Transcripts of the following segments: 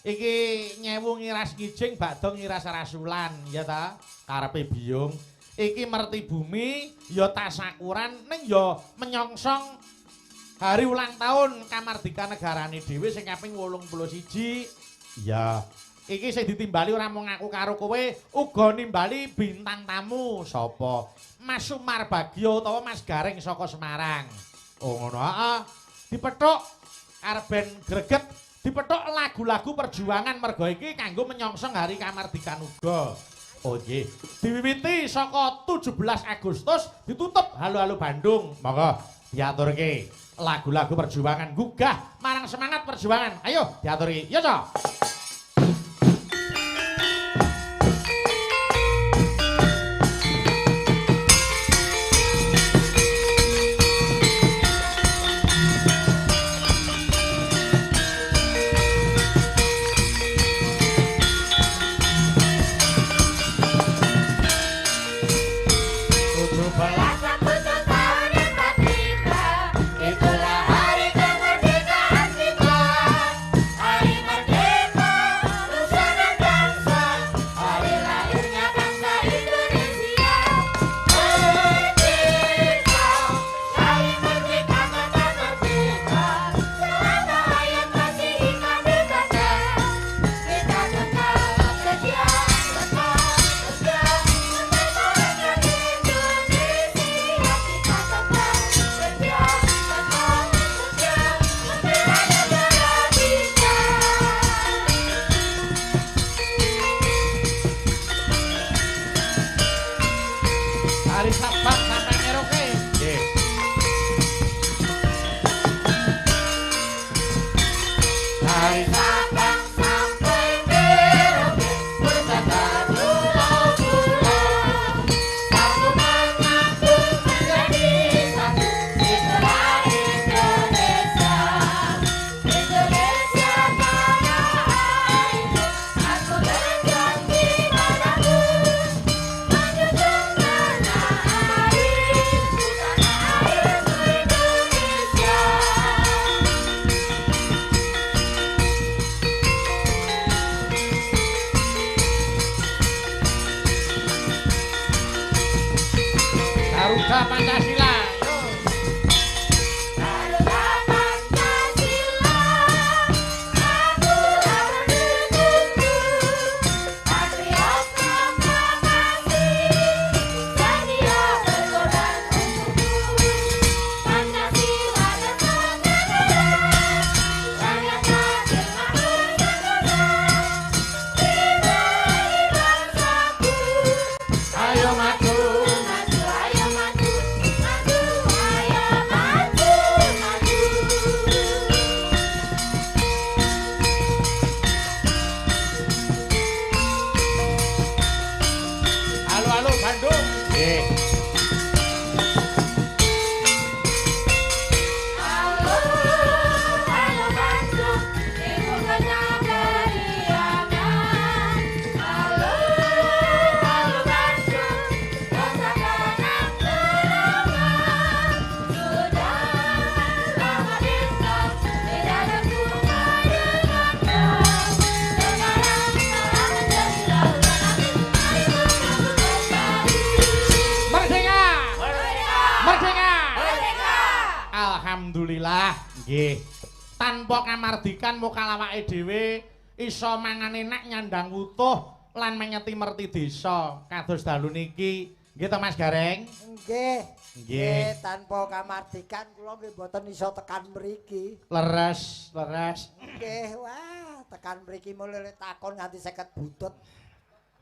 Iki nyewu ngiras ngijing bakdo ngiras rasulan ya ta karepe biyung. Iki merti bumi ya tasakuran ning ya menyongsong hari ulang tahun kamardikan negarane dhewe sing kaping 81. Iya. Iki sing ditimbali ora mung aku karo kowe, uga nimbali bintang tamu sapa? Mas Sumar Bagio utawa Mas Gareng saka Semarang. Oh ngono heeh. Dipethuk arep ben greget, dipethuk lagu-lagu perjuangan mergo iki kanggo menyongsong hari kamardikan uga. Oh nggih. Diwiwiti saka 17 Agustus ditutup Halo-halo Bandung. Monggo diaturke lagu-lagu perjuangan gugah marang semangat perjuangan. Ayo diaturke. Ya, Cok. Tanpa kamardikan mokal awake dhewe iso mangan enak nyandang utuh lan menyeti merti desa kados dalu niki. Nggih to Mas Gareng? Nggih. Nggih, tanpa kamardikan kula nggih mboten iso tekan mriki. Leres. Nggih, wah, tekan mriki mulai takon nganti 50 butut.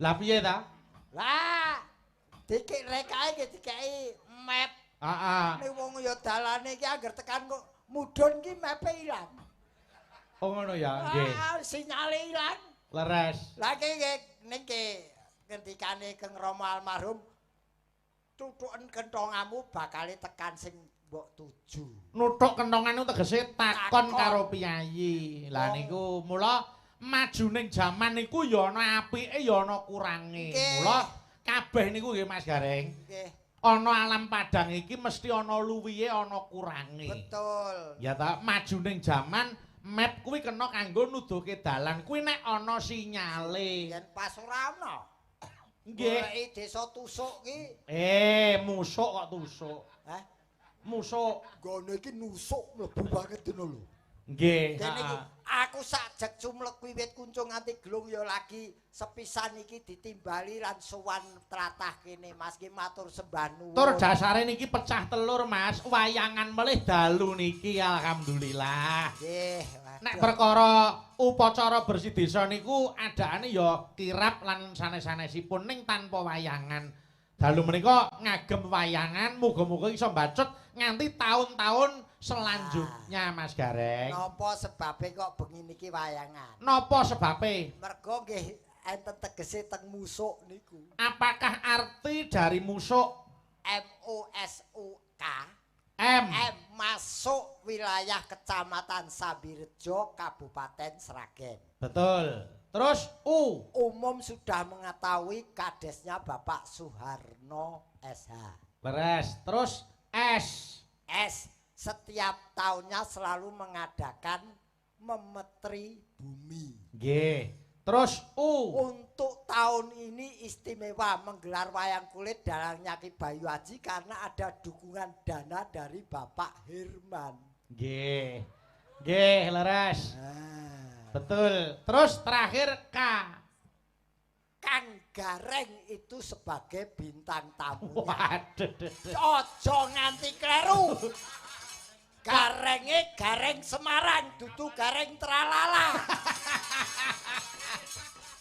Lah piye ta? Lah, dikik rekae nggih dikeki map. Heeh. Nek wong ya dalane iki angger tekan kok mudhun ki mepe ilang. Oh ngono ya, nggih. Sinyale ilang. Leres. Lah iki niki ngendikane Kang Rama almarhum tutuken kentongamu bakal tekan sing mbok tuju. Nuthuk kentongan itu tegese takon karo piyayi. Lah niku mula majuning jaman niku ya ana apike ya ana kurange. Mula kabeh niku nggih Mas Gareng. Nggih. Ana alam Padang iki mesti ana luwihe ana kurange. Betul. Ya ta, majuning jaman map kuwi kena kanggo nuduhke dalan. Kuwi nek ana sinyale. Yen pas ora ana. Nggih. Goleki desa tusuk ki. Musuk kok tusuk. Hah? Musuk. Gone iki nusuk mlebu banget ngono lho. Nggih, Kene iki aku sajek cumlek wiwit kuncung nganti glung ya lagi sepisan iki ditimbali lan sowan tratah kene Mas ki matur sembah nuwun. Tur dasare niki pecah telur Mas, wayangan melih dalu niki alhamdulillah. Nggih. Nek perkara upacara bersih desa niku adakane ya kirap lan sanes-sanesipun ning tanpa wayangan. Dalu menika ngagem wayangan muga-muga iso mbacut nganti tahun-tahun selanjutnya Mas Gareng. Napa sebabe kok bengi niki wayangan? Napa sebabe? Mergo nggih enten tegese teng musuk niku. Apakah arti dari musuk? MUSUK M. masuk wilayah Kecamatan Sambirejo Kabupaten Sragen. Betul. Terus U. Umum sudah mengetahui kadesnya Bapak Soeharno SH. Beres. Terus S. S. Setiap tahunnya selalu mengadakan memetri bumi. G. Terus U. Untuk tahun ini istimewa menggelar wayang kulit dalangnya Ki Bayu Haji karena ada dukungan dana dari Bapak Herman. G. G. Leres. Betul. Terus terakhir K. Kang Gareng itu sebagai bintang tamunya. Waduh. Ojo nganti kleru. Garenge Gareng Semarang, dudu Gareng Tralala.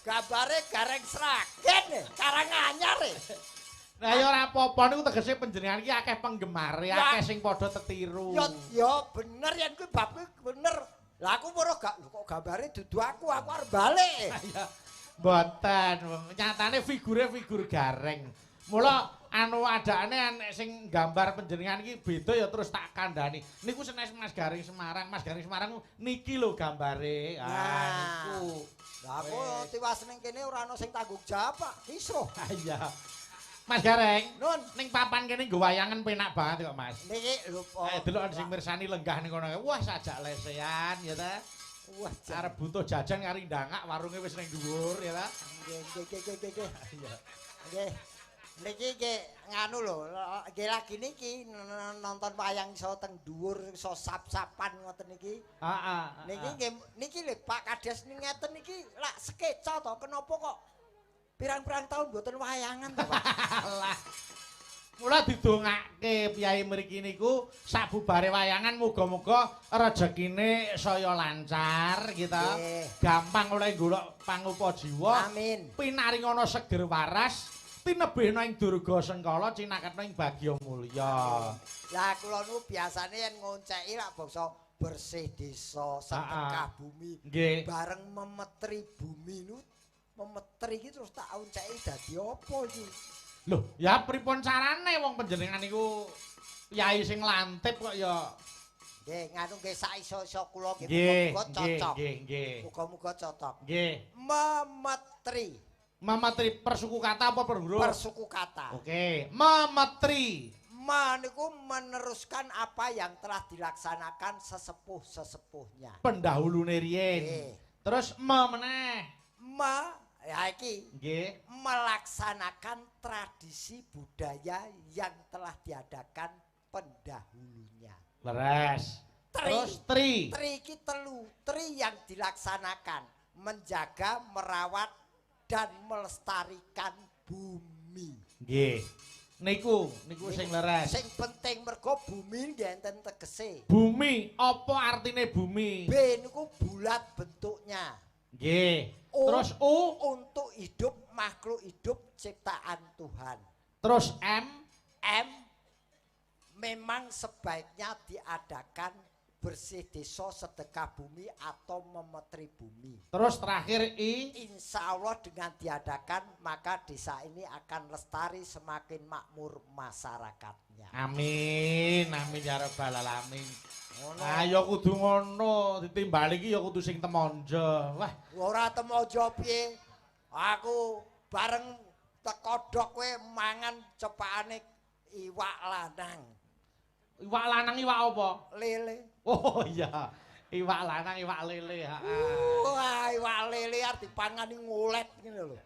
Gambare Gareng Sragen, Karanganyar. Nah ya ora apa-apa niku tegese panjenengan iki akeh penggemare, akeh sing padha tetiru. Ya bener yen kuwi bab kuwi bener. Lah aku ora gak kok gambare dudu aku arep balik. Mboten, nyatane figure figur Gareng. Mula anu adane anek sing gambar panjenengan iki beda ya terus tak kandhani. Niku senes Mas Garing Semarang. Mas Garing Semarang niki lho gambare. Niku. Lah aku tiwas ning kene ora ana sing tanggung jawab, Pak. Kisruh. Iya. Mas Gareng, Nun, ning papan kene nggo wayangan penak banget kok, Mas. niki lho. Delok sing mirsani lenggah ning kono. Wah, sajak lesehan ya ta. Wah, Arep butuh jajan kari ndangak warunge wis ning dhuwur ya ta. nggih. Iya. Nggih. Niki nggih nganu lho, nggih lagi niki nonton wayang iso teng dhuwur iso sap-sapan ngoten niki. Heeh. Niki nggih niki lho Pak Kades ngeten niki lak skeca to kenapa kok pirang-pirang tahun mboten wayangan to Pak. Lah. Mula didongake piyai mriki niku sabubare wayangan muga-muga rejekine saya lancar gitu. Gampang oleh golek pangupa jiwa. Amin. Pinaringana seger waras, tinebehna ing durga sengkala cinaketna ing bagya mulya. Lah kula niku biasane yen ngonceki lak bangsa bersih desa sedekah bumi Nggih. bareng memetri bumi niku memetri iki terus tak onceki dadi apa iki? Loh, ya pripun carane wong panjenengan niku yai sing lantip kok ya. Nggih, nganu nggih sak iso-iso kula nggih Nggih, muga-muga cocok. nggih. Muga-muga cocok. Nggih. Memetri. Memetri persuku kata apa per huruf? Persuku kata. Oke, memetri. Niku meneruskan apa yang telah dilaksanakan sesepuh-sesepuhnya. Pendahulune riyen. Nggih. Terus meneh. Ya iki Nggih. melaksanakan tradisi budaya yang telah diadakan pendahulunya. Leres. Terus tri. Tri iki telu, tri yang dilaksanakan menjaga, merawat dan melestarikan bumi. Nggih. Niku sing leres. Sing penting mergo bumi nggih enten tegese. Bumi, apa artine bumi? B niku bulat bentuknya. Nggih. Terus U untuk hidup makhluk hidup ciptaan Tuhan. Terus M memang sebaiknya diadakan bersih desa sedekah bumi atau memetri bumi. terus terakhir I. Insya Allah dengan diadakan maka desa ini akan lestari semakin makmur masyarakatnya. Amin, amin ya rabbal alamin. Ayo kudu ngono, ditimbali iki ya kudu sing temonjo. Wah, ora temojo piye? Aku bareng tekodok kowe mangan cepakane iwak lanang. iwak lanang iwak apa? Lele. Oh iya. Iwak lanang, iwak lele. Wah, iwak lele arep dipangani ngulet ngene lho.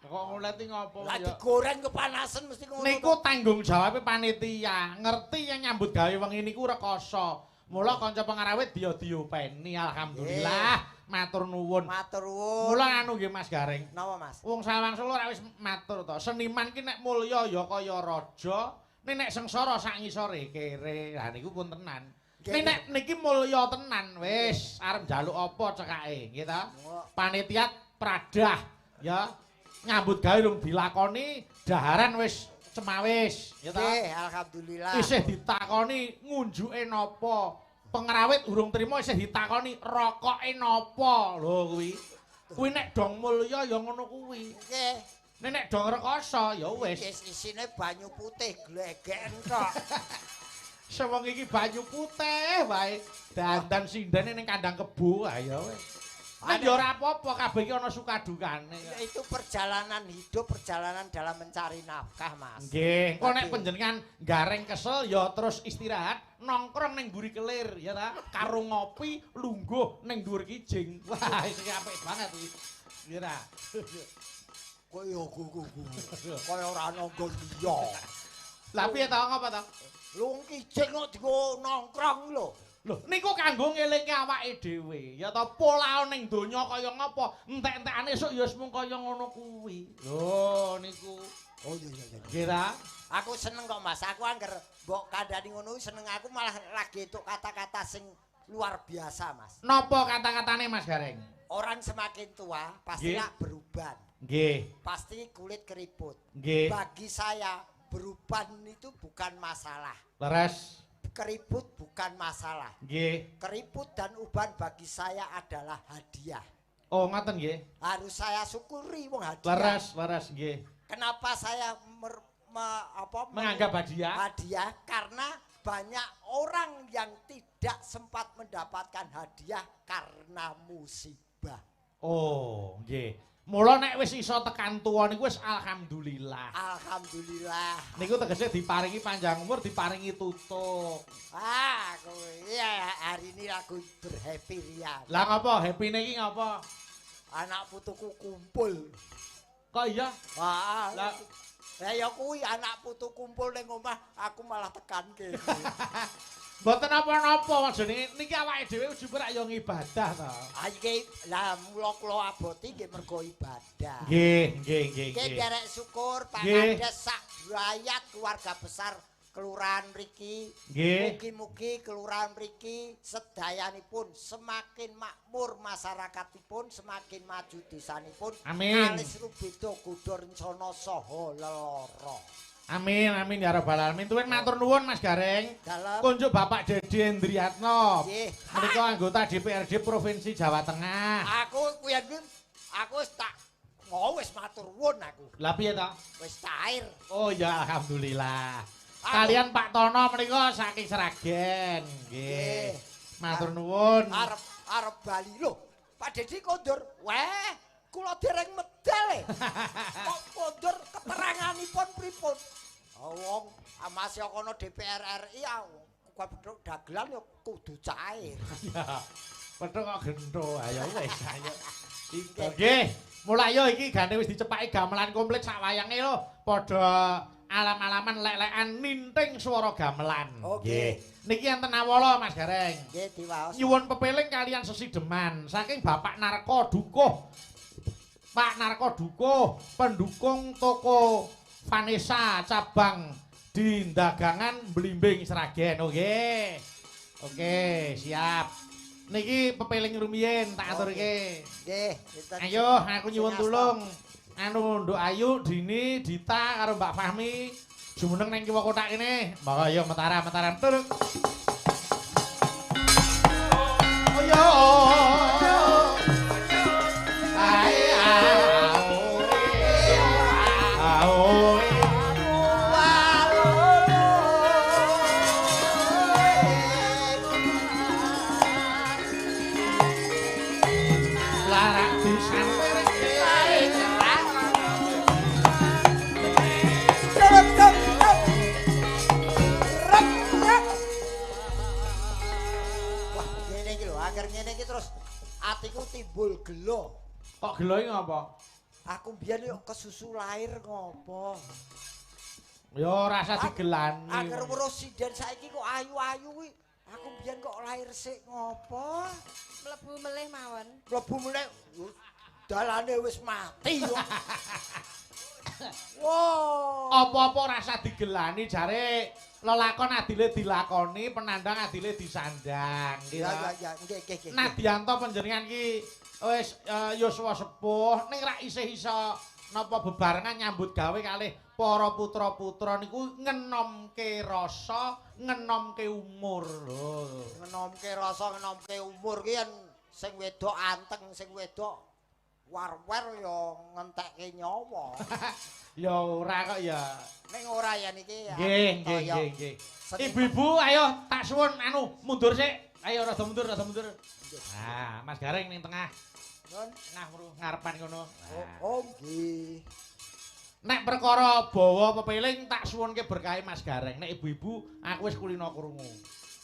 Kok ngulet iki ngopo Lah ya? digoreng kepanasan mesti ngono. Niku tanggung jawabe panitia. Ngerti yang nyambut gawe wengi niku rekoso. Mula kanca pengarawit diopeni alhamdulillah. Matur nuwun. Matur nuwun. Mula anu nggih Mas Gareng. Napa Mas? Wong Sawang Solo ora wis matur to. Seniman ki nek mulya ya kaya raja, nek sengsara sak ngisore kere. Lah niku pun tenan. Nek niki mulya tenan wis arep njaluk apa cekake, nggih ta? Panitia pradah ya nyambut gawe rung dilakoni, daharan wis cemawis, ya ta? Nggih, alhamdulillah. Isih ditakoni ngunjuke napa? Pengrawit urung trima isih ditakoni rokoke napa? Lho kuwi. Kuwi nek dong mulya ya ngono kuwi. Nggih. Nek dong rekoso ya wis. Isine banyu putih glegeken tok. Sewong iki banyu putih wae. Dandan sindane ning kandang kebo ayo wis. Nek ya ora apa-apa kabeh iki ana suka dukane. Itu perjalanan hidup, perjalanan dalam mencari nafkah, Mas. Nggih, engko nek panjenengan gareng kesel ya terus istirahat, nongkrong ning mburi kelir ya ta, karo ngopi, lungguh ning dhuwur kijing. Wah, iki apik banget iki. Kira. Kaya gugu. Kaya ora nonggon liya. Lah piye ta ngapa ta? Lung kijing kok digo nongkrong lho. Lho, niku kanggo ngelingke awake dhewe. Ya ta pola ning donya kaya ngapa? Entek-entekane esuk ya wis mung kaya ngono kuwi. Lho, niku. Oh iya. Kira. Aku seneng kok Mas. Aku angger mbok kandhani ngono seneng aku malah lagi entuk kata-kata sing luar biasa, Mas. Napa kata-katane Mas Gareng? Orang semakin tua pasti beruban. Nggih. Pasti kulit keriput. Nggih. Bagi saya beruban itu bukan masalah. Leres. Keriput bukan masalah. Nggih. Keriput dan uban bagi saya adalah hadiah. Oh, ngoten nggih. Harus saya syukuri wong hadiah. Leres nggih. Kenapa saya menganggap hadiah? Hadiah karena banyak orang yang tidak sempat mendapatkan hadiah karena musibah. Oh, nggih. Mula nek wis iso tekan tuwa niku wis alhamdulillah. Alhamdulillah. Niku tegese diparingi panjang umur, diparingi tutuk. Ah, kowe iya hari ini aku berhappy Rian. Lah ngapa happy-ne iki ngapa? Anak putuku kumpul. Kok iya? Wah, lah ya kuwi anak putu kumpul ning omah, aku malah tekan kene. Mboten apa-apa maksudnya niki awake dhewe ujug rak yo ngibadah to. Ah iki lah mula kula aboti nggih mergo ibadah. Nggih. Nggih derek syukur pangandes sak rakyat keluarga besar kelurahan mriki. Mugi-mugi kelurahan mriki sedayanipun semakin makmur masyarakatipun, semakin maju desanipun. Amin. Alis rubeda godha rencana saha lelara. Amin ya rabbal alamin. Tuwin matur nuwun Mas Gareng. Kunjuk Bapak Dedi Endriatno. Menika anggota DPRD Provinsi Jawa Tengah. Aku wis tak wis matur nuwun aku. Lah piye ta? Wis cair. Oh ya alhamdulillah. Kalian Pak Tono menika saking Sragen. Nggih. Matur nuwun. Arep bali lho. Pak Dedi kondur. Weh, kula dereng medal e. Kok kondur keteranganipun pripun? Wong Mas kono DPR RI kok dagelan ya kudu cair. Petuk kok gento. Ayo wis ayo. Nggih. Mulai yo iki gane wis dicepaki gamelan komplit sak wayange lho. Padha alam-alaman lek-lekan ninting swara gamelan. Nggih. Niki enten awala Mas Gareng. Nggih diwaos. Nyuwun pepeling kalian sesideman saking Bapak Narko Dukuh. Pak Narko Dukuh, pendukung toko Vanessa cabang di Dagangan Blimbing Sragen. Oke, siap. Niki pepeling rumiyin tak aturke. Nggih, ayo aku nyuwun tulung. Anu Nduk Ayu, Dini, Dita karo Mbak Fahmi jumeneng nang kiwa kotak kene. Monggo ayo mataram tur. Oh yo. timbul gelo. Kok gelo iki ngapa? Aku mbiyen yo kesusu lahir ngopo. Yo rasa digelani. Agar weruh sinden saiki kok ayu-ayu kuwi. Aku mbiyen kok lahir sik ngopo? Mlebu melih mawon. Mlebu meneh dalane wis mati yo. Wow. Apa-apa rasa digelani jare lelakon adile dilakoni, penandang adile disandang. Ya, nggih. Nadianto panjenengan ki wis yuswa sepuh ning ra isih iso napa bebarengan nyambut gawe kalih para putra-putra niku ngenomke rasa, ngenomke umur. Ngenomke rasa, ngenomke umur ki yen sing wedok anteng, sing wedok war-war ya ngentekke nyawa. Ya ora kok ya. Ning ora ya niki ya. Nggih. Ibu-ibu ayo tak suwun anu mundur sik. Ayo rada mundur. Nah, Mas Gareng ning tengah. Nun, Nah, ngarepan kono. Oh, nggih. Nek perkara bawa pepeling tak suwunke berkahe Mas Gareng. Nek ibu-ibu aku wis kulino krungu.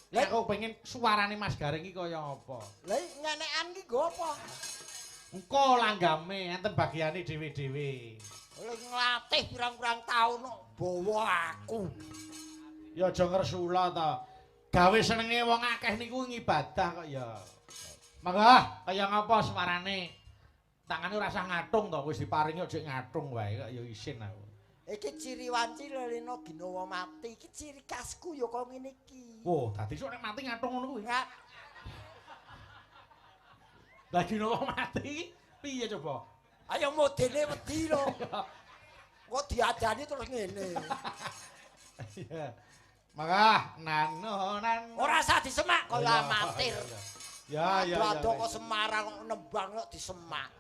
Nek aku pengen suarane Mas Gareng iki kaya apa? Lah ngenekan ki nggo apa? Engko langgame enten bagiane dhewe-dhewe. Oleh nglatih pirang-pirang taun kok bawa aku. Ya aja ngresula ta. Gawe senenge wong akeh niku ngibadah kok ya. Mangga kaya ngapa suarane? Tangane ora usah ngatung to, wis diparingi aja ngatung wae kok ya isin aku. Iki ciri wanci lelena ginawa mati. Iki ciri khasku ya kok ngene iki. Wo, dadi sok nek mati ngatung ngono kuwi. Nggak. Lah ginawa mati piye coba? Ayo modele wedi lho. Kok diadani terus ngene. Iya. Mangga nano. Ora usah disemak kaya amatir. Ya. Ado kok Semarang kok nembang kok disemak.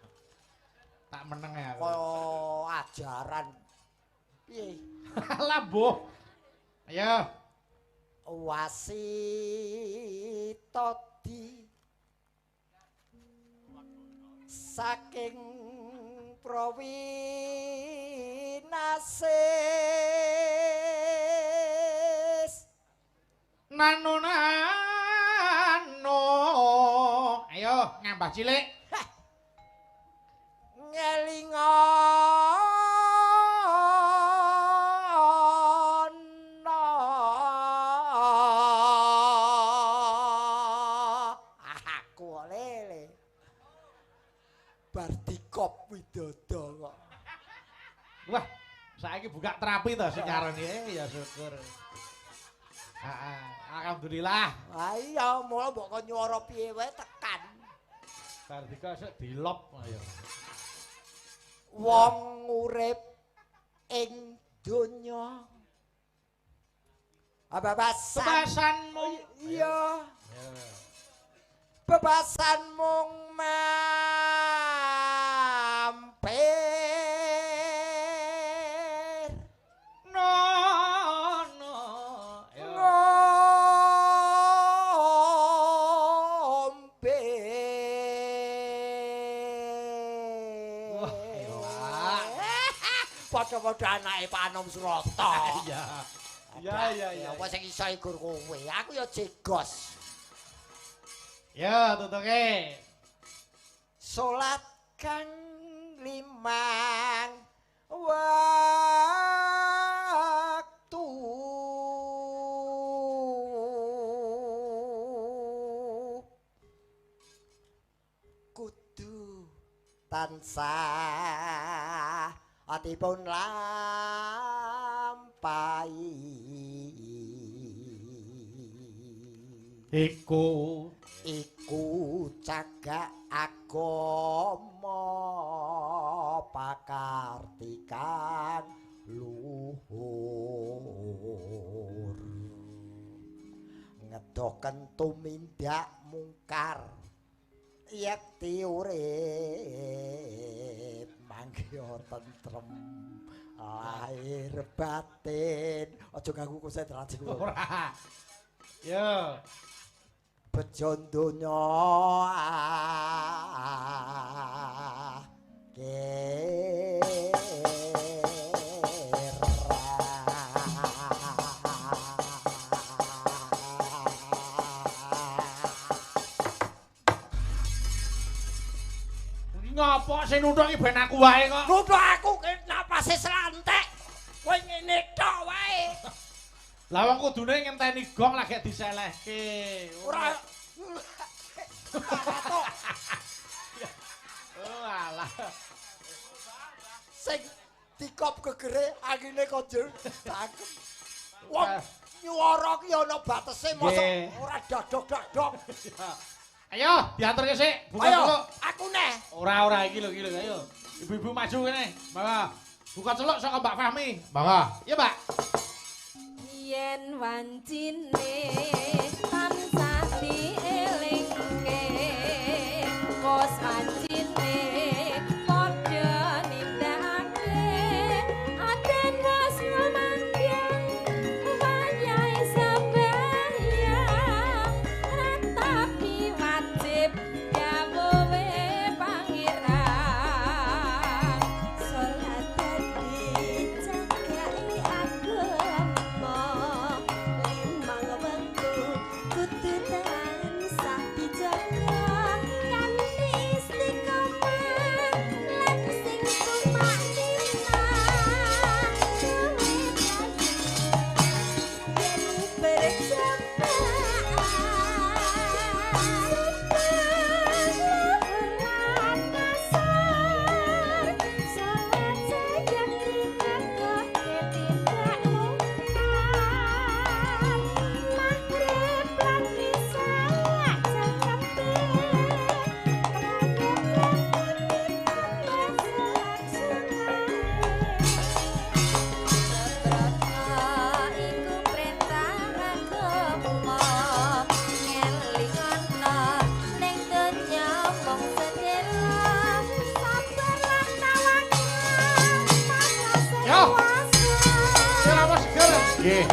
Tak meneng ya. Kaya ajaran. Piye? Lah, Mbah. Ayo. Wasitodi saking Prawinasis Nano. Ayo, ngambah cilik. Ngelingono aku lele bar dikop widodo kok. Wah, saiki buka terapi to sing carane ya syukur. Alhamdulillah. Ha iya, mula mbok kon nyuwara piye wae tekan. Bar dikasuk dilop ayo. Wong urip ing donya bebasanmu iya bebasan mung mampir No. ngombe padha-padha anake Panom Surata. Iya. Apa sing iso ikur kowe? Aku ya jegos. Ya, tutuke. Salat kang limang waktu kudu tansah atipun lampahi Iku cagak agama pakartikan luhur ngedoken tumindak mungkar yekti urip mangya tentrem lahir batin aja ganggu konsentrasi kula ora. Ya. bejo donya sing nuthuk iki ben aku wae kok. Nuthuk aku ki napase slantek. Kowe ngene tok wae. Lah wong kudune ngenteni gong lagi diselehke. Ora Oh alah. Sing dikop gegere angine konjur cakep. Wong nyuwara ki ana batese mosok ora dadok-dadok. Ayo diaturke sik, buka Ayo, dulu. aku neh. Ora iki lho ayo. Ibu-ibu maju kene. Mangga. Buka celuk saka Mbak Fahmi. Mangga. Iya, Mbak. Yen wancine tansah dielingke kos wancine padha nindakake aden wasna mandyang wayahe sembahyang ratapi wajib dawuhe pangeran salat dadi jagake agama limang wektu kudu tansah dijaga kanthi istiqomah lan sing tumanina duwe yen iku perintah agama ngelingana ning donya mung sedela sabar lan tawakal Yo. Selamat seger. Nggih.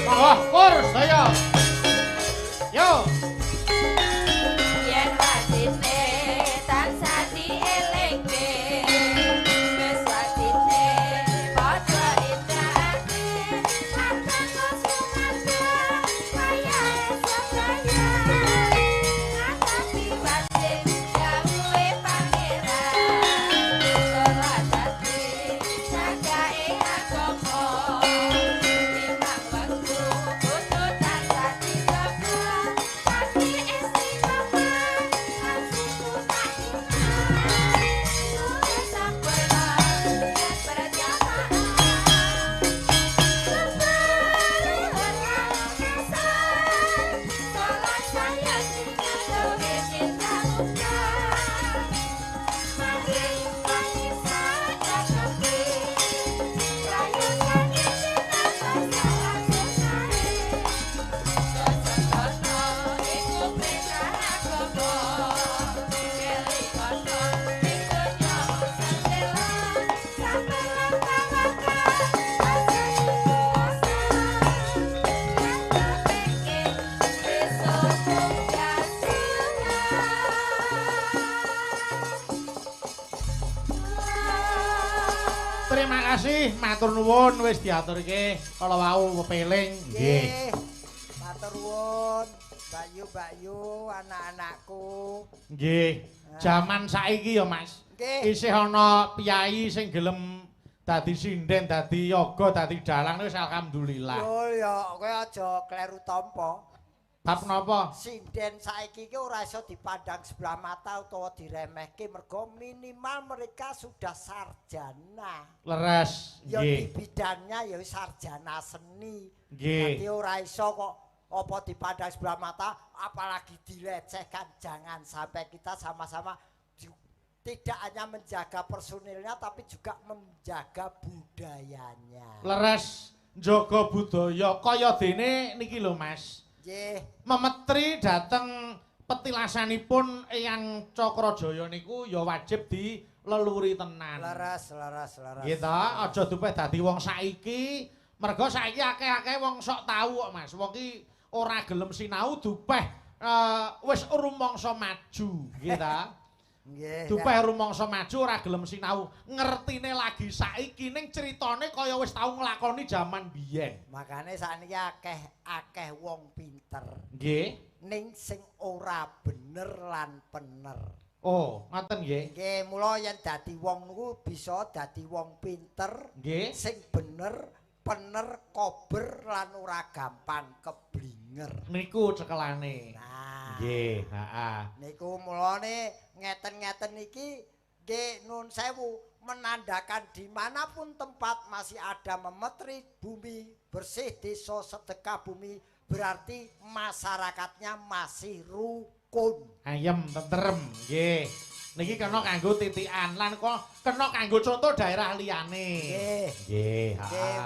Mangga, kur saya. Yo. yen wasine tansah dielingke wis wasine padha nindakake kata kosumata wayahe sembahyang ngatapi wajib dawuhe pangeran salat dadi jagake agama limang wektu kudu tansah dijaga kanthi istiqomah lan sing tumanina duwe sabar lan berjamaah salat saya dijaga cinta muka mari wanita cakepi rayokan cinta masalah sekali sesono iku perintah agama kelikono ing donya sendela sabar lan tawakal aja puasa yang kepengin besok munggah sunat. Terima kasih, matur nuwun wis diaturke kala wau pepeling. Nggih. Nggih. Matur nuwun. Bayu-bayu anak-anakku. Nggih. Jaman saiki ya, Mas. Nggih. Isih ana piyai sing gelem dadi sinden, dadi yoga, dadi dalang wis alhamdulillah. Yo ya, kowe aja kleru tampa. Bab napa? Sinden saiki ki ora iso dipandang sebelah mata utawa diremehke mergo minimal mereka sudah sarjana. Leres. Ya di Nggih. bidangnya ya sarjana seni. Nggih. Jadi ora iso kok apa dipandang sebelah mata apalagi dilecehkan. Jangan sampai kita sama-sama tidak hanya menjaga personilnya tapi juga menjaga budayanya. Leres njaga budaya kaya dene niki lho, Mas. Nggih. Memetri dhateng petilasanipun Eyang Cakrajaya niku ya wajib dileluri tenan. Laras. Nggih ta, aja dupeh dadi wong saiki, mergo saiki akeh-akeh wong sok tau kok, Mas. Wong ki ora gelem sinau dupeh wis rumangsa maju, nggih ta? Nggih. Dupeh rumangsa maju ora gelem sinau, ngertine lagi saiki ning critane kaya wis tau nglakoni jaman biyen. Makane sakniki akeh wong pinter. Nggih. Ning sing ora bener lan pener. Oh, ngoten nggih. Nggih, mula yen dadi wong niku bisa dadi wong pinter, Nggih. sing bener, pener, kober lan ora gampang keblinger. Niku cekelane. Nah, Nggih, heeh. niku mulane ngeten-ngeten iki nggih nun sewu menandakan dimanapun tempat masih ada memetri bumi, bersih desa sedekah bumi, berarti masyarakatnya masih rukun. Ayem tentrem, nggih. Niki kena kanggo titikan lan kok kena kanggo contoh daerah liyane. Nggih. Nggih, Nggih, heeh.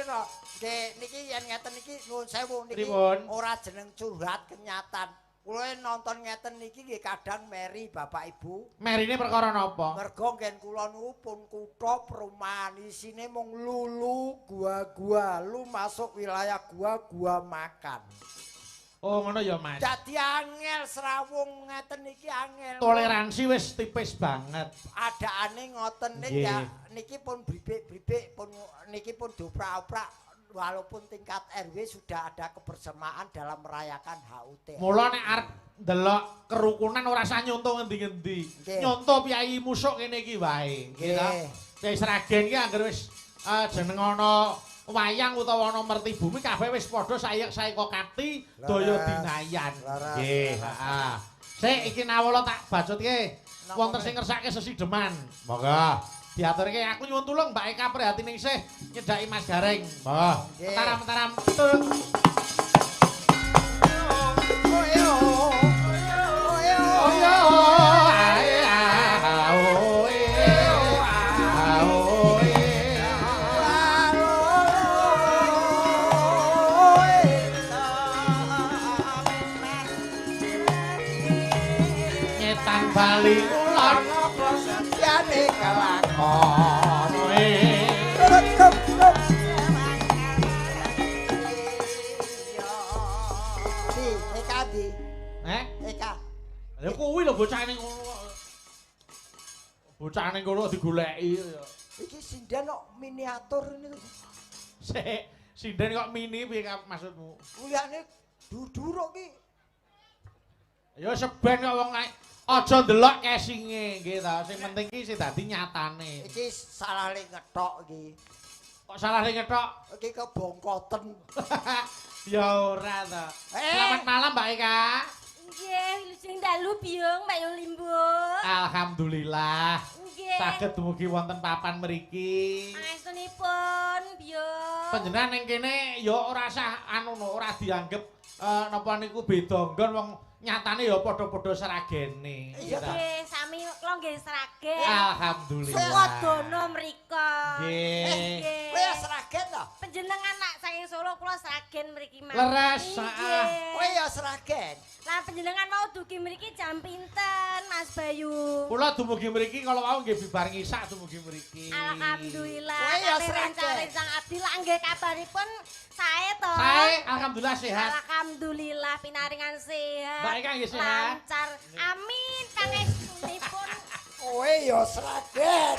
wong nggih niki yen ngeten iki nuwun sewu niki Pripun? ora jeneng curhat kenyataan. Kula nonton ngeten niki nggih kadang meri Bapak Ibu. Merine perkara napa? Mergo nggen kula niku pun kutha perumahan isine mung lulu gua-gua, lu masuk wilayah gua makan. Oh, ngono ya, Mas. Dadi angel serawung ngeten iki angel. Toleransi wis tipis banget. Adaane ngoten Nggih. ya niki pun bribik-bribik pun niki pun dioprak-oprak walaupun tingkat RW sudah ada kebersamaan dalam merayakan HUT. Mula nek arep ndelok kerukunan ora usah nyonto ngendi-ngendi. Nggih. Nyonto piyai musuk ngene iki wae, nggih ta? Nggih. Kyai Sragen iki anggere wis jeneng ana wayang utawa ana merti bumi kabeh wis padha saeka kati daya Leres. dinayan. Leres. Nggih, heeh. Sik iki nawala tak bacutke. Napa, Wonten Mas? sing ngersake sesideman. Monggo. Diaturke aku nyuwun tulung Mbak Eka prihatin isih nyedaki Mas Gareng. Monggo. Nggih. Mentaram-mentaram. Tul. Oyo. Oyo. Oh yo, ae ah, oh nyetan bali ulon Setyane kelakon. Di, Eka di. Eka. Lha kuwi lho bocah ning ngono. Bocah ning kono digoleki. Iki sinden kok miniatur ini. Sik, sinden kok mini piye maksudmu? Kuyane duduruk ki. Ya seben kok wong aja ndelok casinge nggih ta. Sing penting ki sing dadi nyatane. Iki salah le ngethok iki. Kok salah sing ketok? Iki kebongkoten. Ya ora ta. Eh. Selamat malam Mbak Eka. Nggih, lujeng dalu biung Mbak Yung Limbuk. Alhamdulillah. Nggih. Saged dumugi wonten papan mriki. Pangestunipun biung. Panjenengan ning kene ya ora usah anu no, ora dianggep napa niku beda nggon wong nyatane ya padha-padha seragene. Iya, Ta? Nggih, sami kula nggih sragen. Alhamdulillah. Sukodono mriko. Nggih. Kowe ya seragen to? Panjenengan nak saking Solo kula sragen mriki mawon. Leres, Nggih. Kowe ya seragen. Lah panjenengan mau dugi mriki jam pinten Mas Bayu? Kula dumugi mriki kalau wau nggih bibar ngisak dumugi mriki. Alhamdulillah. Kowe ya kali sragen. rencang-rencang abdi lah nggih kabaripun sae to. Sae, alhamdulillah sehat. Alhamdulillah pinaringan sehat. Mbak Eka nggih sehat. Lancar. Amin pangestunipun. Kowe ya seragen.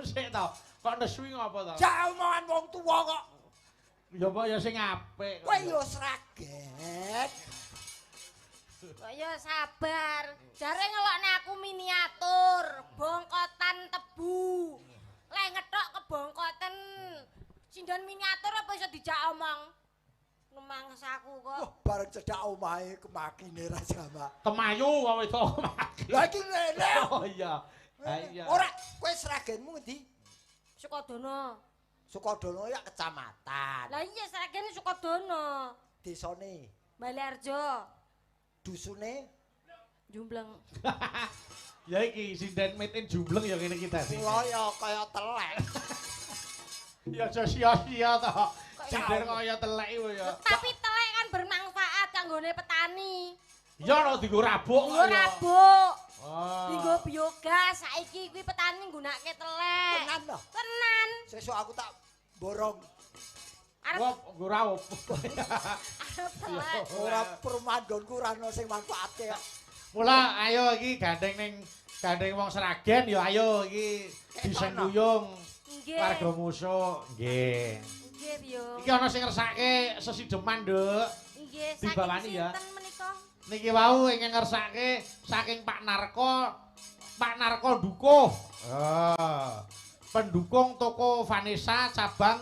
Sik to. Kok neswi ngopo to? Jak omongan wong tuwa kok. Ya apa ya sing apik. kok. Kowe ya seragen. Kok ya sabar. Jare ngelokne aku miniatur, bongkotan tebu. Lek ngethok kebongkoten. Sindan miniatur apa iso dijak omong? Numangsaku kok. Wah, bareng cedak omahe kemakine ra jama. Kemayu wae to. Lah iki ngene. Oh iya. Ha iya. Ora, kowe seragenmu ngendi? Sukodono. Sukodono ya kecamatan. Lah iya seragene Sukodono. Desane, Baliarjo. dusune Jumbleng. Ya iki sinden metin jumbleng ya kene kita sih. kula ya kaya telek. Ya aja sia-sia to. Kok Sinden kaya telek iku ya. Tapi telek kan bermanfaat kanggone petani. Ya ora dienggo rabuk Nggo kok ya. rabuk. Oh. Dienggo biogas saiki kuwi petani nggunakake telek. Tenan to. Tenan. Sesuk aku tak borong. Ora opo. Ora perumahan nggonku ora ono sing manfaate. Mula ayo iki gandeng wong Sragen ya ayo iki disengkuyung Nggih. warga musuh. Nggih. Nggih, Biung. Iki ana sing ngersake sesideman, Nduk. Nggih, Dibawani ya. sinten menika? Niki wau ingin ngersake saking Pak Narko Dukuh. Pendukung toko Vanessa cabang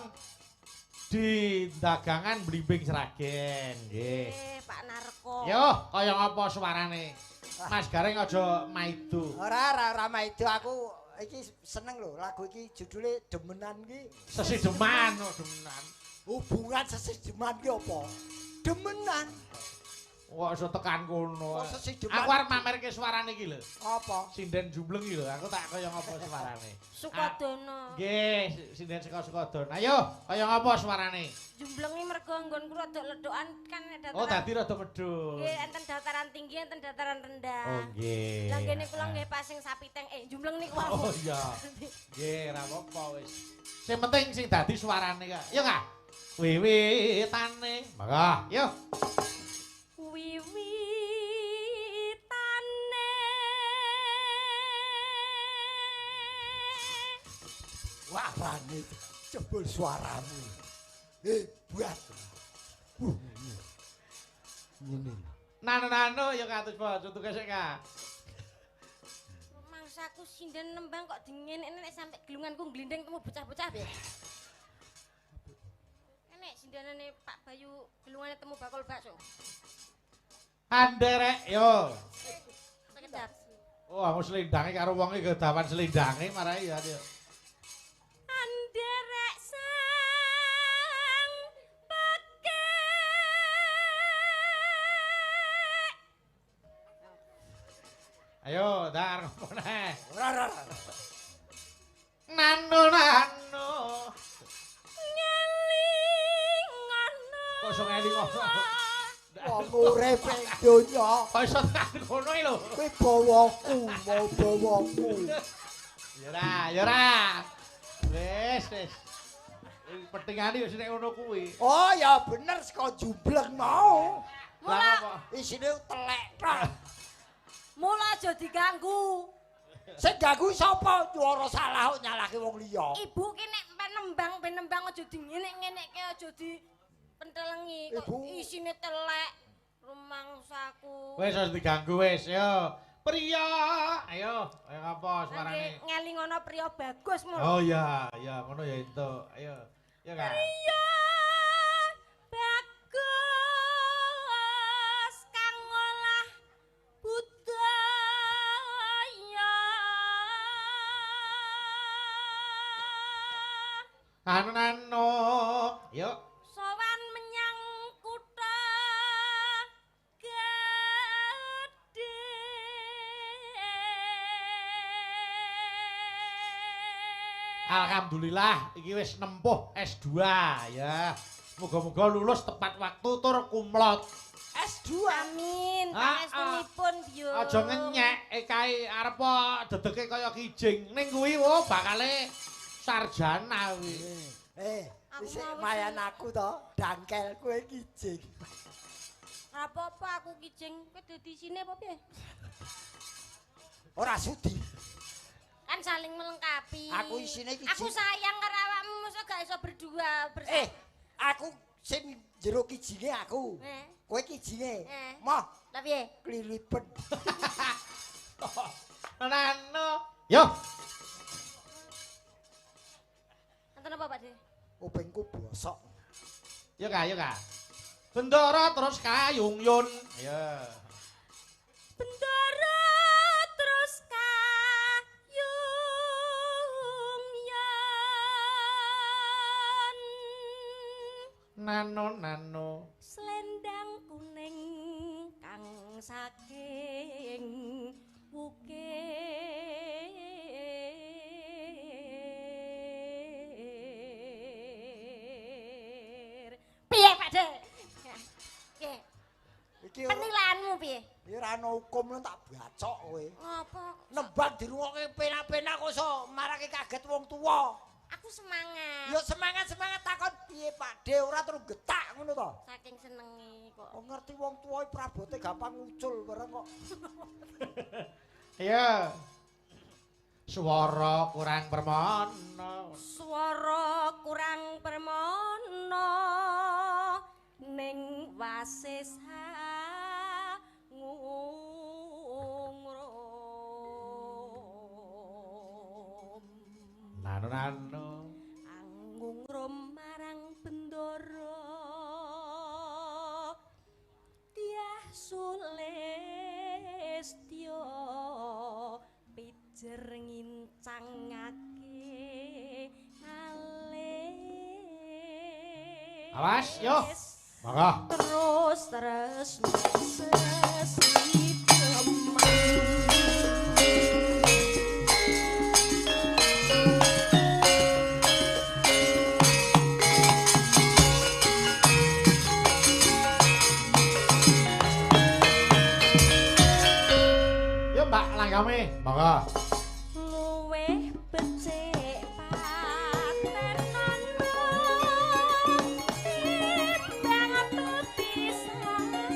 di dagangan Blimbing Sragen. Nggih. Pak Narko. Yo, kaya ngapa suarane? Mas Gareng aja maido. Ora maido aku iki seneng lho lagu iki judule Demenan iki. Sesideman, demenan. Hubungan sesideman ki apa? Demenan. Kok iso tekan kono. Kok sesideman? Aku arep mamerke suarane iki lho. Apa? Sinden jumbleng iki lho, aku tak kaya ngapa suarane. Sukodono. Nggih, sinden saka Sukodon. Ayo, kaya ngapa suarane? Jumblengi mergo nggonku rada ledokan kan dataran. Oh, dadi rada medhun. Nggih, enten dataran tinggi, enten dataran rendah. Oh, nggih. Lah ngene kula nggih pasing sapiteng jumbleng niku Oh wau. iya. Nggih, ora apa-apa wis. Sing penting sing dadi suarane ka. Ya enggak? Wiwitane. Maka, yo. Wiwitane. Wah, rane jebul suaramu. Buat. Ngene. Nano ya katus bos, untuk kesek ka. Mangsaku sinden nembang kok dingenekne nek sampe gelunganku glindeng temu bocah-bocah piye? Nek sindenane Pak Bayu gelungane temu bakul bakso. Anderek yo. Sekedap. Oh, aku selindange karo wong iki kedawan selindange marai ya. Anderek sang pekek. Ayo, dar ngopo neh. Ora. Nano. Ngelingono. Kok iso ngelingono? Wong urip ing donya. Kok iso tekan kono iki lho. Kuwi bawaku, mau bawaku. Ya ora. Wis. Pentingane yo sing ngono kuwi. Oh ya bener saka jumbleng mau. Lah apa? Isine telek tok. Mula aja diganggu. Sing ganggu sapa? Nyuara salah kok nyalahke wong liya. Ibu ki nek penembang aja dingenek-ngenekke aja dipentelengi kok Ibu. isine telek rumangsaku. Wis wis diganggu wis yo. Priya, ayo apa suarane? Ngelingono priya bagus mul. Oh iya, ngono ya entuk. Ayo. Ya kan. Priya bagus kang ngolah budaya. Nano. Yuk. Sowan menyang kutha gedhe. Alhamdulillah iki wis nempuh S2 ya. Muga-muga lulus tepat waktu tur kumlot. S2. Amin. Ah, Pangestunipun, Biung. Aja ngenyek kae arep dedeke kaya kijing. Ning kuwi wo bakale sarjana kuwi. Aku Wis mau mayan aku to, dangkel kowe kijing. Ora apa-apa aku kijing, kowe dadi sine apa piye? Ora sudi. Kan saling melengkapi. Aku isine kijing. Aku sayang karo awakmu, mosok gak iso berdua bersama. Aku sing jero kijinge aku. Kowe kijinge. Moh, Lah piye? klilipen. Nano. Yo. Enten apa, Pak De? Kupingku bosok. Yo ka. Bendara terus kayung-yun. Ayo. Bendara terus kayung-yan. Nano. Slendang kuning kang saking bukir. Piye, Pak De? Piye? Iki Penilaianmu piye? ora ana hukum lho tak bacok kowe. Apa? Nembang dirungokke penak-penak kok iso marake kaget wong tuwa. aku semangat. Yo semangat takon piye Pakde ora terus getak ngono to. Saking senengi kok. Oh ngerti wong tuwa prabote gampang ngucul bareng kok. Iya. Swara kurang permono. Swara kurang permono ning wasis ngungrum. Nano. Angungrum marang bendara. Diah Sulistya pijer ngincangake alih. Awas, yo. Monggo. Terus sesi demam. Yo Mbak Langgame, monggo. Luweh becik patenan timbang tutisan.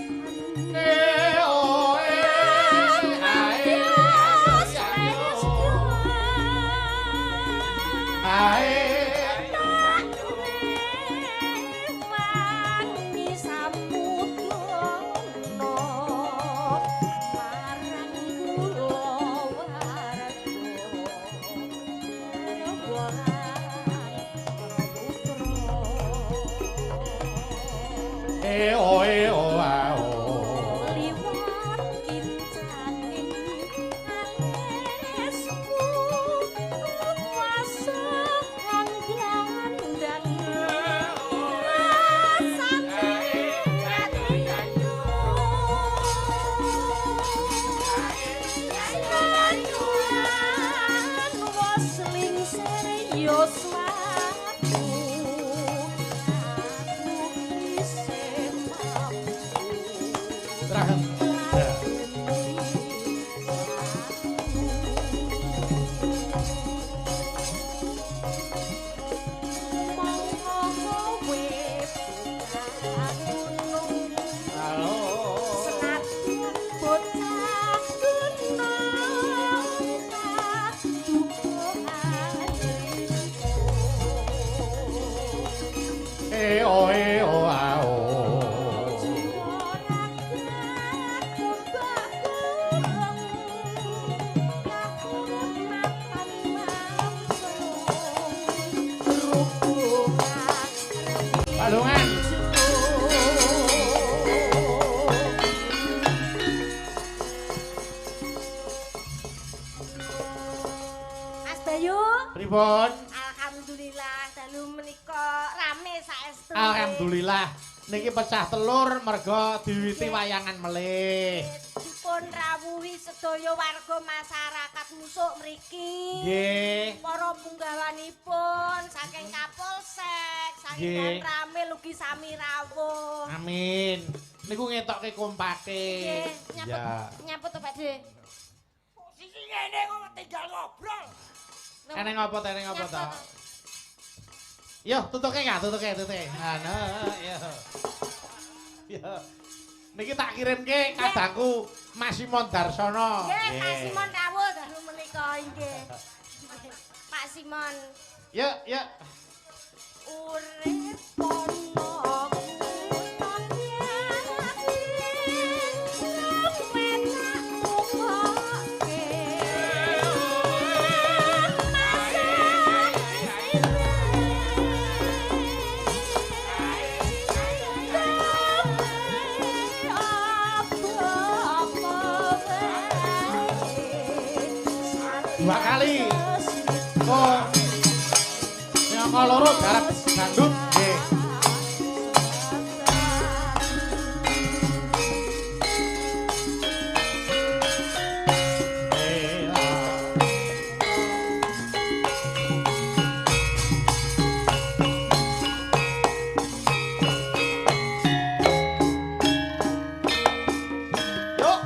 Balungan. Mas Bayu, Pripun? alhamdulillah dalu menika rame saestu. Alhamdulillah. Niki pecah telur merga diwiwiti wayangan melih. Dipun rawuhi sedaya warga masyarakat Musuk mriki. Nggih. Para punggawanipun saking Kapolsek, saking Nggih. rame lugi sami rawuh. Amin. Niku ngetokke kompake. Nggih, Ya. nyaput to Pak De. Posisi ngene kok tinggal ngobrol. Eneng apa ta, eneng apa ta? Yo, tutuke enggak? Tutuke. Ana, yo. Yo. Niki tak kirimke kadangku Mas Simon Darsono. Nggih, Pak Simon rawuh dalu menika nggih. Pak Simon. Yuk. Urip ana kuton yati penak mukoke Dua kali. Oh. Yang loro garap dangdut. Nggih. Yuk.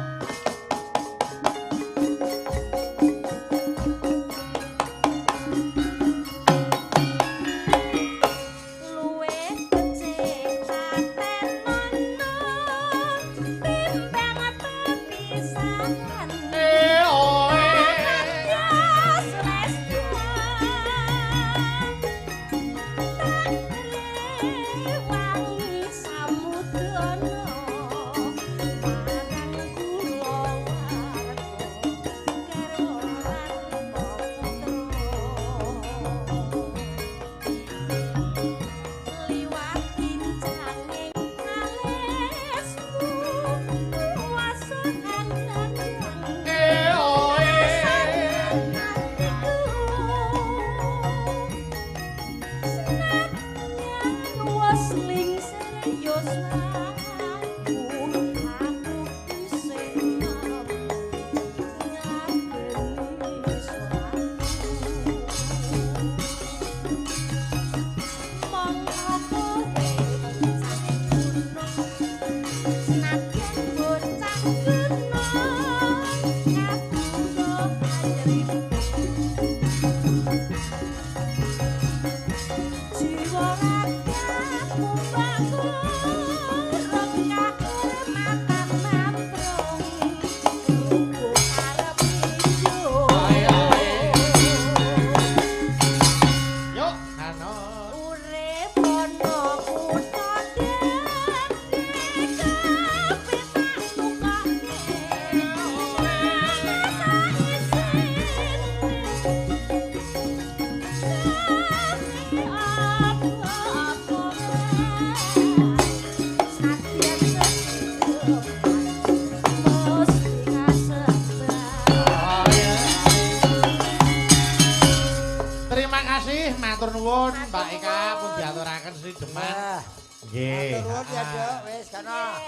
Matur nuwun Mbak Eka pun diaturaken si Deman. Nggih. Matur nuwun ya, Dok. Wis kana.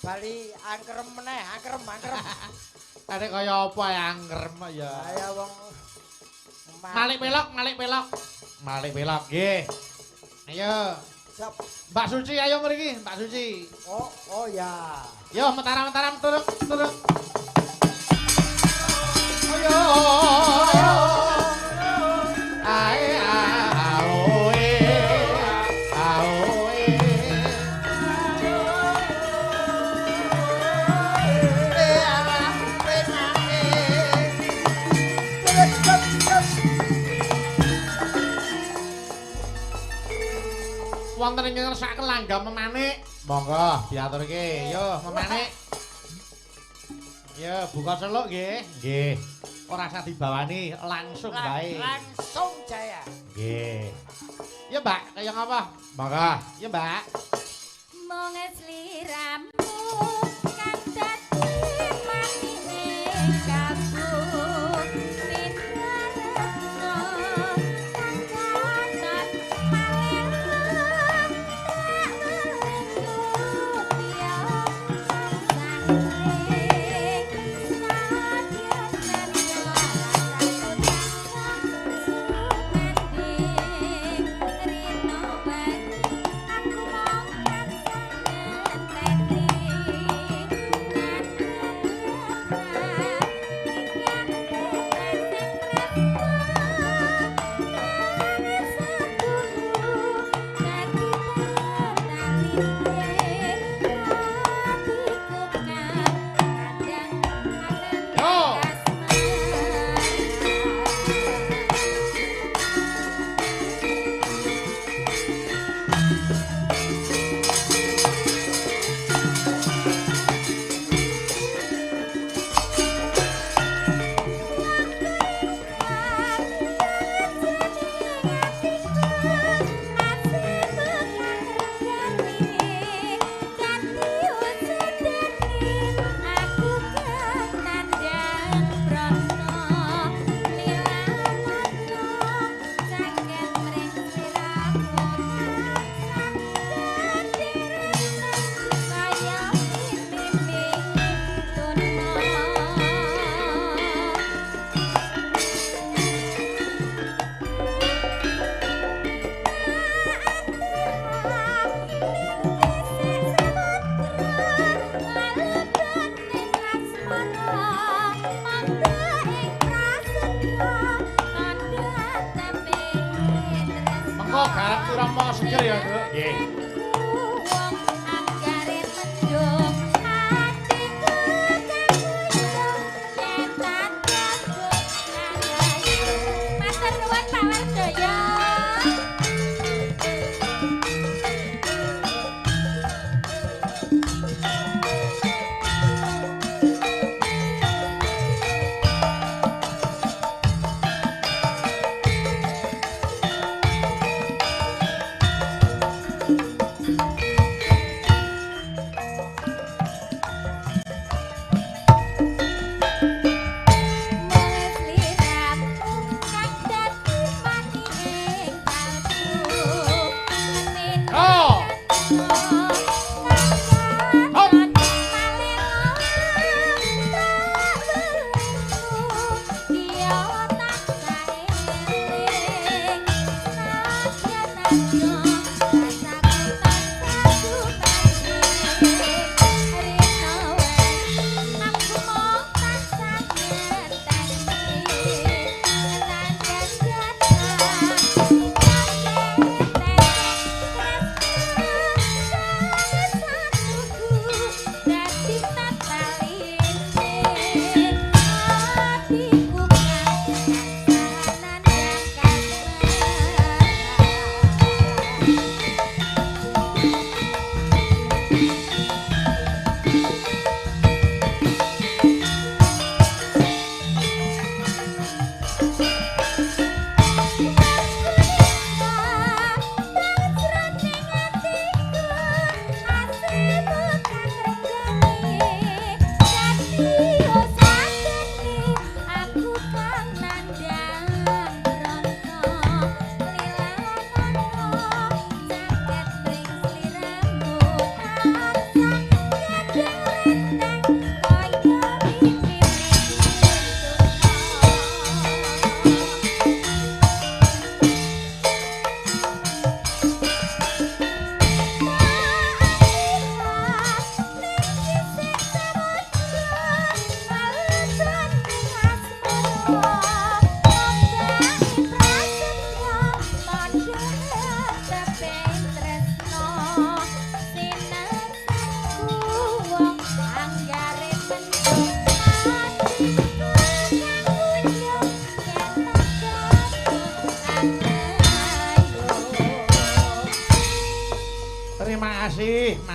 Bali angkrem meneh, angkrem. Ade kaya apa ya angkrem ya. Kaya wong Malik pelok. Malik pelok nggih. Ayo. Siap. Mbak Suci ayo mriki, Mbak Suci. Oh ya. Yo metaram-metaram turuk. Ayo. Ae aoe. Wonten ing ngersakaken langgam memanik. Monggo diaturke. Yo memanik. Yo buka seluk nggih. Nggih. Ora usah dibawani, langsung bae. Langsung jaya. Nggih. Ya Mbak, kaya ngapa? Monggo. Ya Mbak. Mong sliramu kan dadi manine kaku pindaretno kancanan pangeran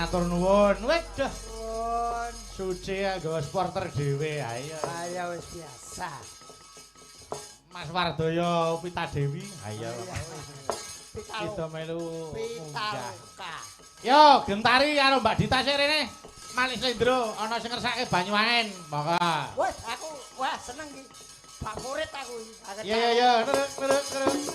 matur nuwun. Waduh, Pun. suci ya nggawa supporter dhewe. Ayo. Ayo wis biasa. Mas Wardoyo Pita Dewi. Ayo. Kita melu munggah. Pitaloka. Yo, Gentari karo Mbak Dita sik rene. Malis Lendro ana sing ngersake Banyuwangen. Monggo. Wes aku wah seneng iki. Favorit aku iki. Ya. Terus.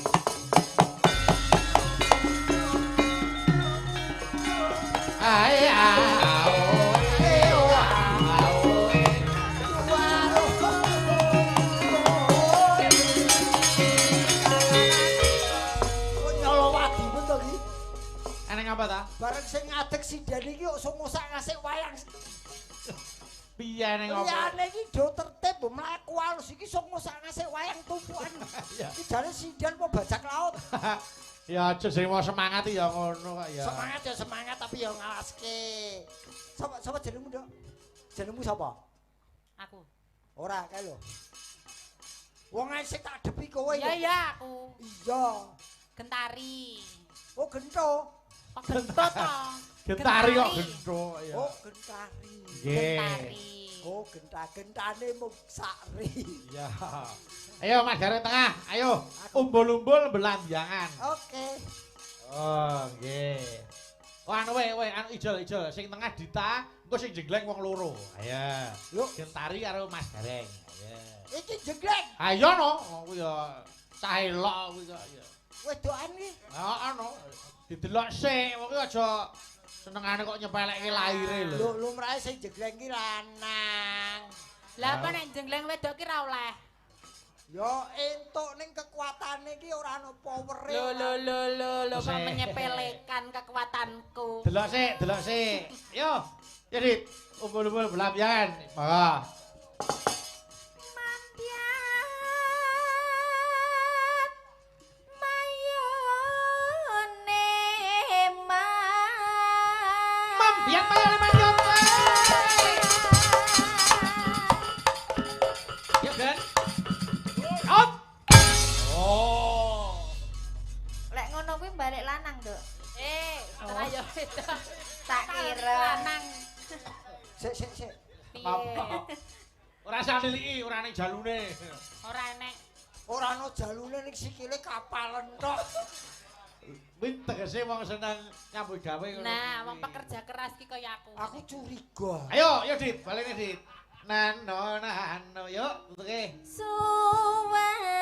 Nyolowadi pun to iki. Eneng apa ta? Bareng sing ngadeg sidan iki kok songosak ngasih wayang. Piye eneng apa? Liyane iki do tertib mbok mlaku alus iki songosak ngasih wayang tumpukan. Iki jare sidan apa bajak laut. Ya aja sing mau semangat ya ngono kok ya. Semangat tapi ya ngawaske. Sapa jenengmu, Dok? Jenengmu sapa? Aku. Ora kae lho. Wong ae sing tak depi kowe. Iya aku. Iya. Gentari. Oh, gento. Kok gento to? Gentari kok gento ya. Oh, gentari. Gentari. Oh, gentane mung sari. Iya. Ayo Mas Gareng tengah, ayo. Umbul-umbul belanjangan. Oke. Oh, nggih. Oh anu anu ijol sing tengah Dita, engko sing jegleng wong loro. Ayo. Yuk. Gentari karo Mas Gareng. Ayo. Iki jeglek. Ayo no, kuwi ya cah elok kuwi kok ya. Wedokan iki. Heeh no. Didelok sik, wong aja senengane kok nyepelekke laire lho. Lho lumrahe sing jeglek iki lanang. Lah apa nek jengleng wedok ki ra oleh. Yo entuk ning kekuatane iki ora ana powere. Lho kok menyepelekan kekuatanku. Delok sik. Yo. Ya Dit, umbul-umbul belambian. Monggo. Mambian mayone mayot. Ya kan? Out. Oh. Lek ngono kuwi balik lanang, Dok. Ayo wedok. Tak kira lanang. Sik. Piye? Ora usah niliki, ora ning jalune. Ora enek. Ora ana jalune ning sikile kapalen tok. Kuwi tegese wong seneng nyambut gawe ngono. Nah, wong pekerja keras ki kaya aku. Aku curiga. Ayo, yo Dit, balene Dit. Nano, yuk, tutuke. Suwarane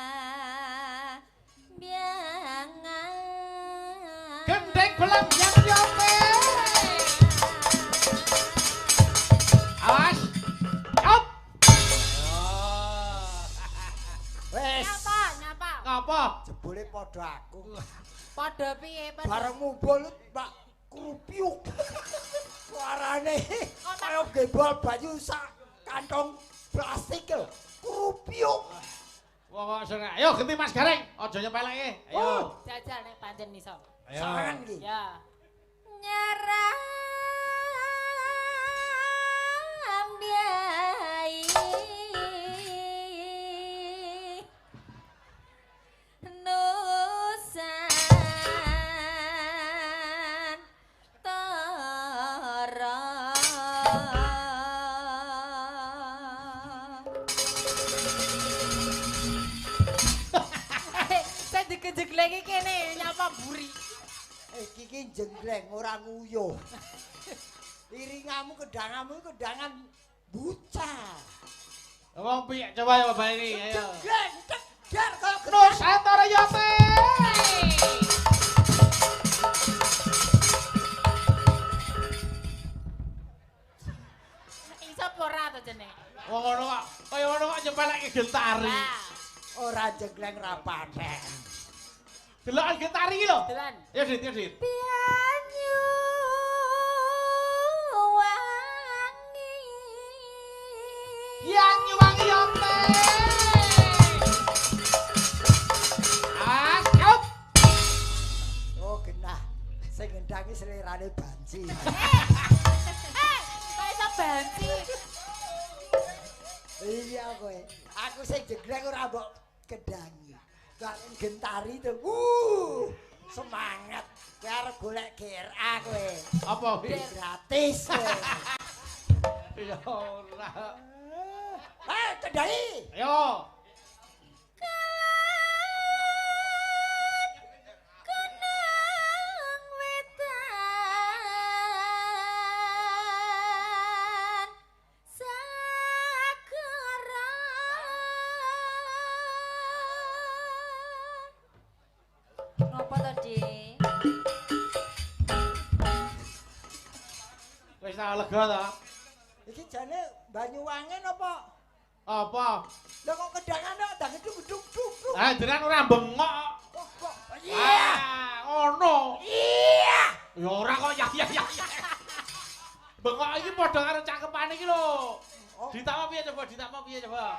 gandeng belambiangan. Gendeng belambian yope. Awas. Yop. Wes. Nyapa? Ngapa? Jebule padha aku. Padha piye? Bareng mumbul Pak Krupiuk. Suarane kaya gebol banyu sak kantong plastik lho. Krupiuk. Wong kok seneng. Ayo ganti Mas Gareng, aja nyepeleke. Ayo. Jajal nek pancen iso. Ayo. Sangan iki. Ya. Nyeram biai nusan tara. Saya dikejek lagi kene nyapa buri. Iki ki jenggleng ora nguyuh. Iringamu kedanganmu kedangan bucah. Wong piye coba ya Bapak ini, ayo. Jenggleng cegar kaya Nusantara yope. Iso ora to jenenge? Wong ngono kok, kaya ngono kok nyepeleke Gentari. Lah, ora jenggleng ra paten. Delokan Gentari iki lho. dolan. Ya Dit, ya Dit. Pianyu wangi. Yang nyuwangi yope. Ah. Kok iso banci? Iya kowe. Aku sing jeglek ora mbok kedangi. Kalian gentari tuh. Semangat. Kowe arep golek GRA kowe. Apa kuwi? Gratis kowe. Ya ora. Kedangi. Ayo. Ngopo to, Dik? Wis ta lega ta? Iki jane Banyuwangen apa? Apa? Lah kok kedangane ndang gedung-gedung. Ah, jenengan ora bengok. Kok Iya. Ngono. Iya. Ya ora kok ya. Bengok iki padha karo cakepane iki lho. Ditakmo piye coba?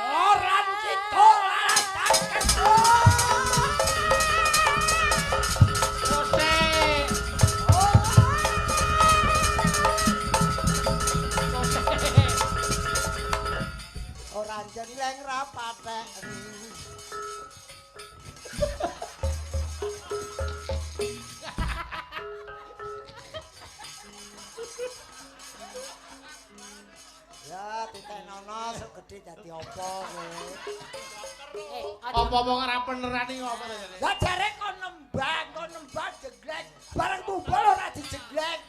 Orang kita orang jeneng rapate. Ya, ditenono sok gedhe dadi apa kowe? Apa wong ora penerani ngopo to jane? Lah jare kon nembang jeglek, bareng mumpul ora dijeglek.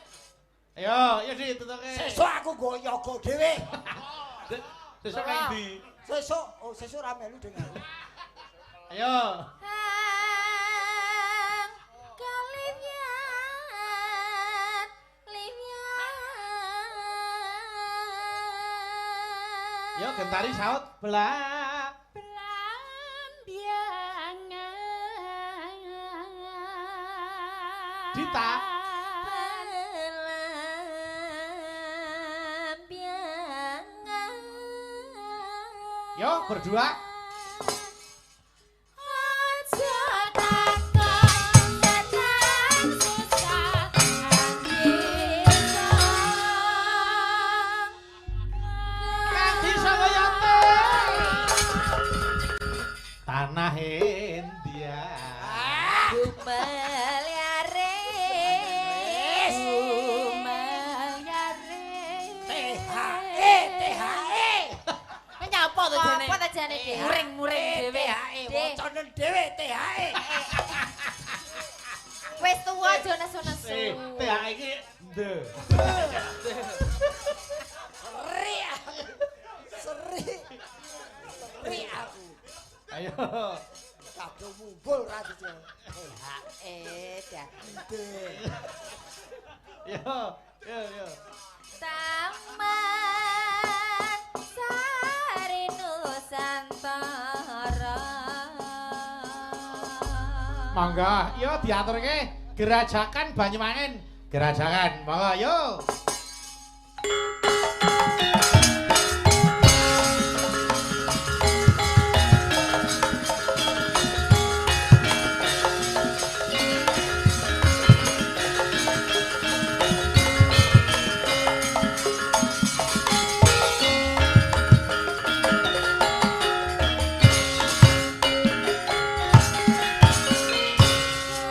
Ayo, ya ditutuke. Sesuk aku nggo yoga dhewe. Sesuk nang ndi? Sesuk ora melu dengan. Ayo. Yo gentari saut belah. Dita. Yo berdua. Tanah India. Apa ta jane Dik? Muring-muring dhewe. Wacane dhewe THE. Wis tuwa aja nesu-nesu. TH iki nde. Seri aku. Ayo. Kabeh mumpul ra dijel. dah. Yo. Taman Sari Nusantara. Mangga, yo diaturke gerajakan Banyuwangen. Gerajakan, monggo yo.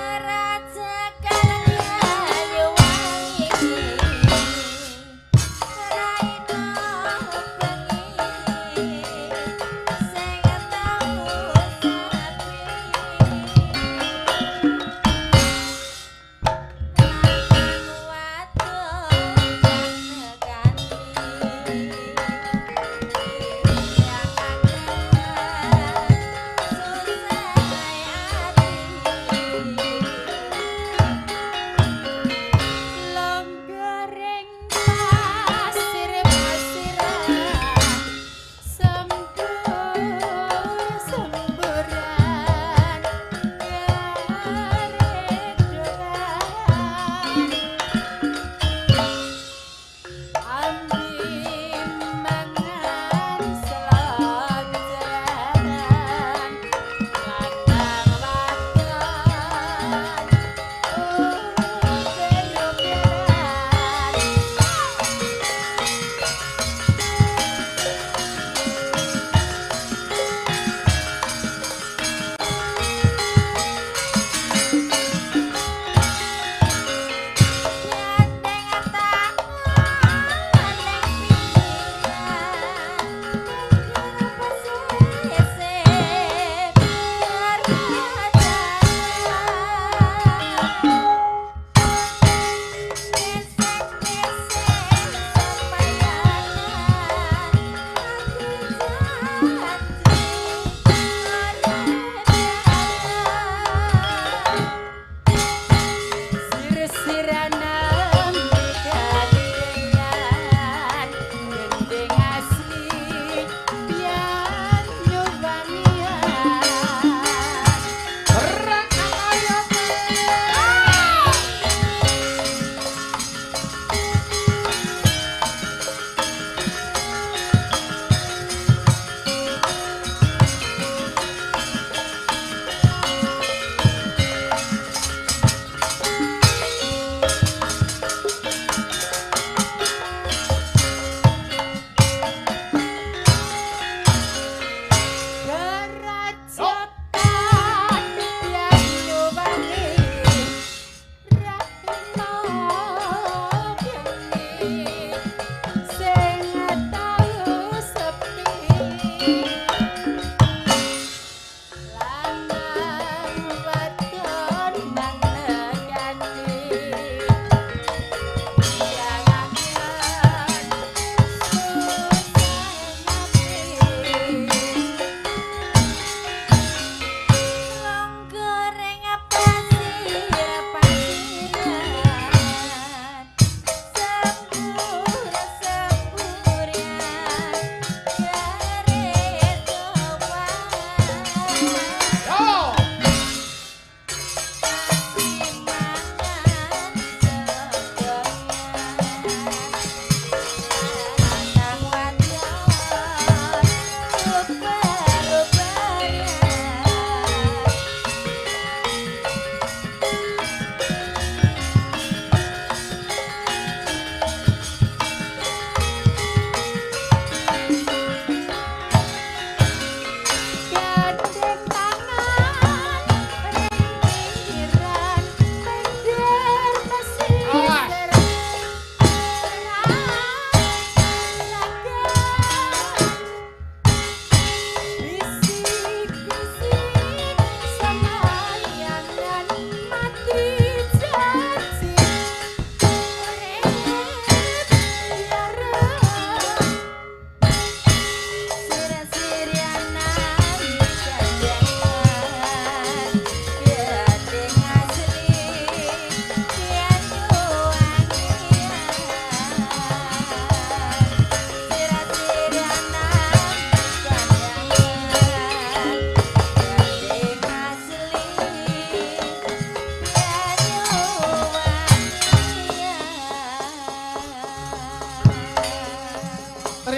Gerajakan Banyuwangi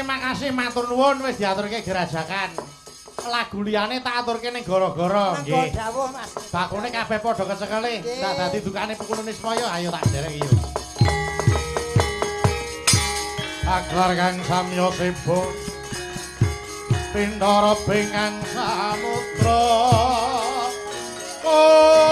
terima kasih matur nuwun wis diaturke gerajakan. Lagu liyane tak aturke ning gara-gara nggih. Dawuh Mas. Bakune kabeh padha kecekele. Tak dadi dukane Pukul Nismaya ayo tak derek yo. Agar kang samya sibuk Pindara bingang samudra. Oh